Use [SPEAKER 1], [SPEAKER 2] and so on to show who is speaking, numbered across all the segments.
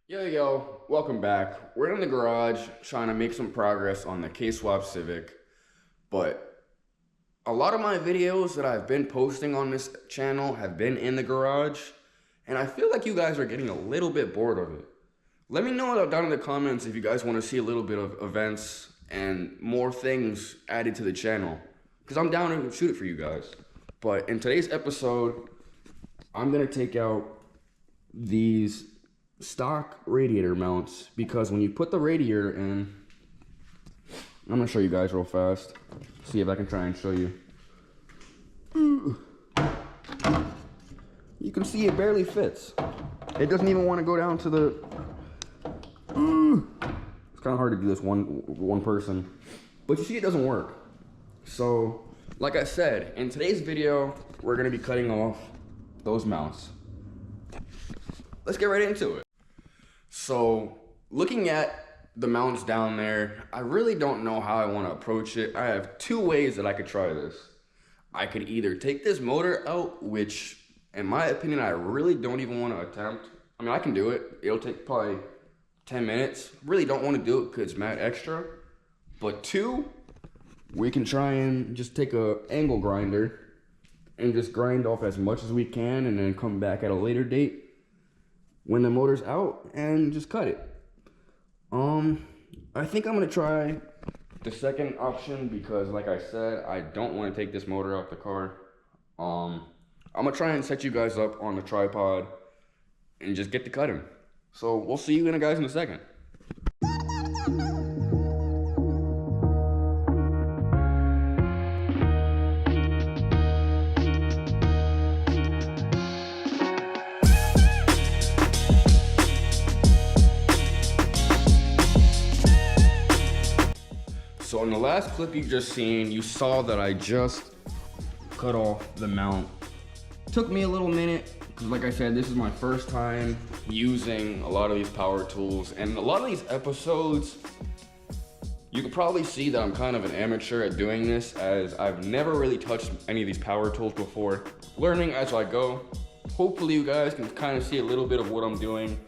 [SPEAKER 1] Yo, welcome back. We're in the garage trying to make some progress on the K-Swap Civic, but a lot of my videos that I've been posting on this channel have been in the garage, and I feel like you guys are getting a little bit bored of it. Let me know down in the comments if you guys want to see a little bit of events and more things added to the channel, because I'm down to shoot it for you guys. But in today's episode, I'm going to take out these stock radiator mounts, because when you put the radiator in, I'm gonna show you guys real fast, see if I can try and show you. You can see it barely fits. It doesn't even want to go down to the it's kind of hard to do this one person, but you see it doesn't work. So like I said, in today's video we're gonna be cutting off those mounts. Let's get right into it. So, looking at the mounts down there, I really don't know how I want to approach it. I have two ways that I could try this. I could either take this motor out, which, in my opinion, I really don't even want to attempt. I mean, I can do it. It'll take probably 10 minutes. Really don't want to do it because it's mad extra. But two, we can try and just take a angle grinder and just grind off as much as we can and then come back at a later date when the motor's out and just cut it. I think I'm gonna try the second option because, like I said, I don't want to take this motor out the car. I'm gonna try and set you guys up on the tripod and just get to cutting. So we'll see you guys in a second. So in the last clip you just seen, you saw that I just cut off the mount. Took me a little minute, because like I said, this is my first time using a lot of these power tools. And a lot of these episodes, you can probably see that I'm kind of an amateur at doing this, as I've never really touched any of these power tools before. Learning as I go. Hopefully you guys can kind of see a little bit of what I'm doing.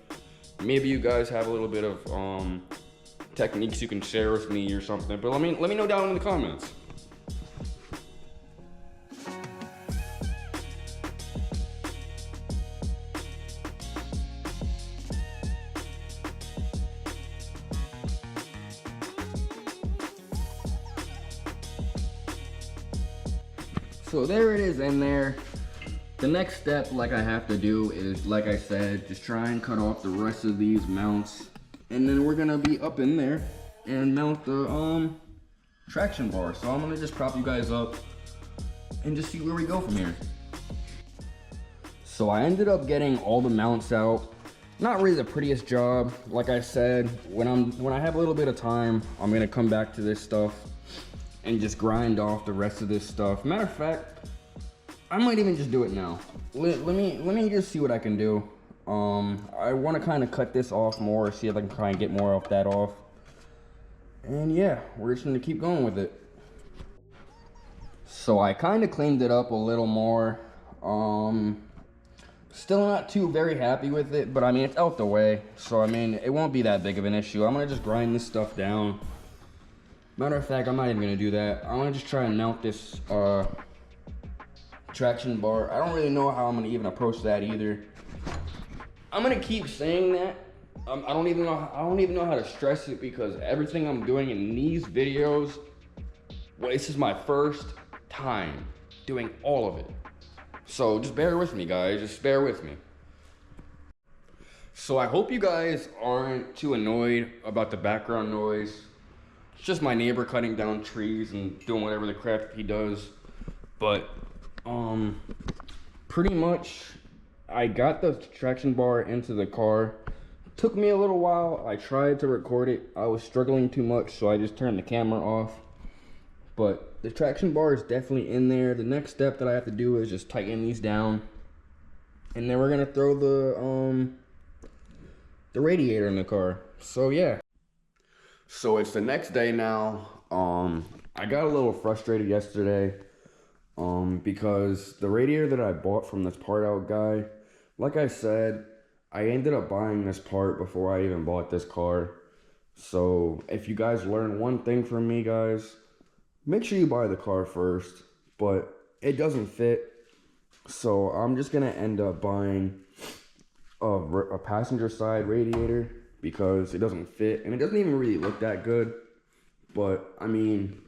[SPEAKER 1] Maybe you guys have a little bit of techniques you can share with me or something, but let me know down in the comments. So there it is in there. The next step, like I have to do, is, like I said, just try and cut off the rest of these mounts. And then we're gonna be up in there and mount the traction bar. So I'm gonna just prop you guys up and just see where we go from here. So I ended up getting all the mounts out. Not really the prettiest job. Like I said, when I have a little bit of time, I'm gonna come back to this stuff and just grind off the rest of this stuff. Matter of fact, I might even just do it now. Let me just see what I can do. I want to kind of cut this off more, see if I can try and get more of that off. And yeah, we're just going to keep going with it. So I kind of cleaned it up a little more. Still not too very happy with it, but I mean, it's out the way. So I mean, it won't be that big of an issue. I'm going to just grind this stuff down. Matter of fact, I'm not even going to do that. I'm going to just try and mount this traction bar. I don't really know how I'm going to even approach that either. I'm gonna keep saying that. I don't even know how to stress it, because everything I'm doing in these videos, well, this is my first time doing all of it. So just bear with me, guys. Just bear with me. So I hope you guys aren't too annoyed about the background noise. It's just my neighbor cutting down trees and doing whatever the crap he does. But pretty much, I got the traction bar into the car. Took me a little while. I tried to record it. I was struggling too much, so I just turned the camera off. But the traction bar is definitely in there. The next step that I have to do is just tighten these down. And then we're gonna throw the radiator in the car. So yeah. So it's the next day now. I got a little frustrated yesterday. Because the radiator that I bought from this part out guy, like I said, I ended up buying this part before I even bought this car. So if you guys learn one thing from me, guys, make sure you buy the car first. But it doesn't fit, so I'm just gonna end up buying a passenger side radiator because it doesn't fit and it doesn't even really look that good. But I mean,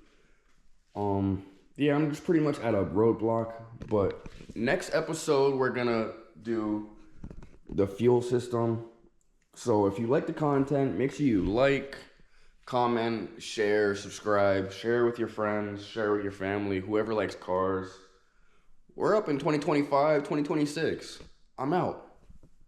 [SPEAKER 1] yeah, I'm just pretty much at a roadblock. But next episode we're gonna do the fuel system. So if you like the content, make sure you like, comment, share, subscribe, share with your friends, share with your family, whoever likes cars. We're up in 2025, 2026. I'm out.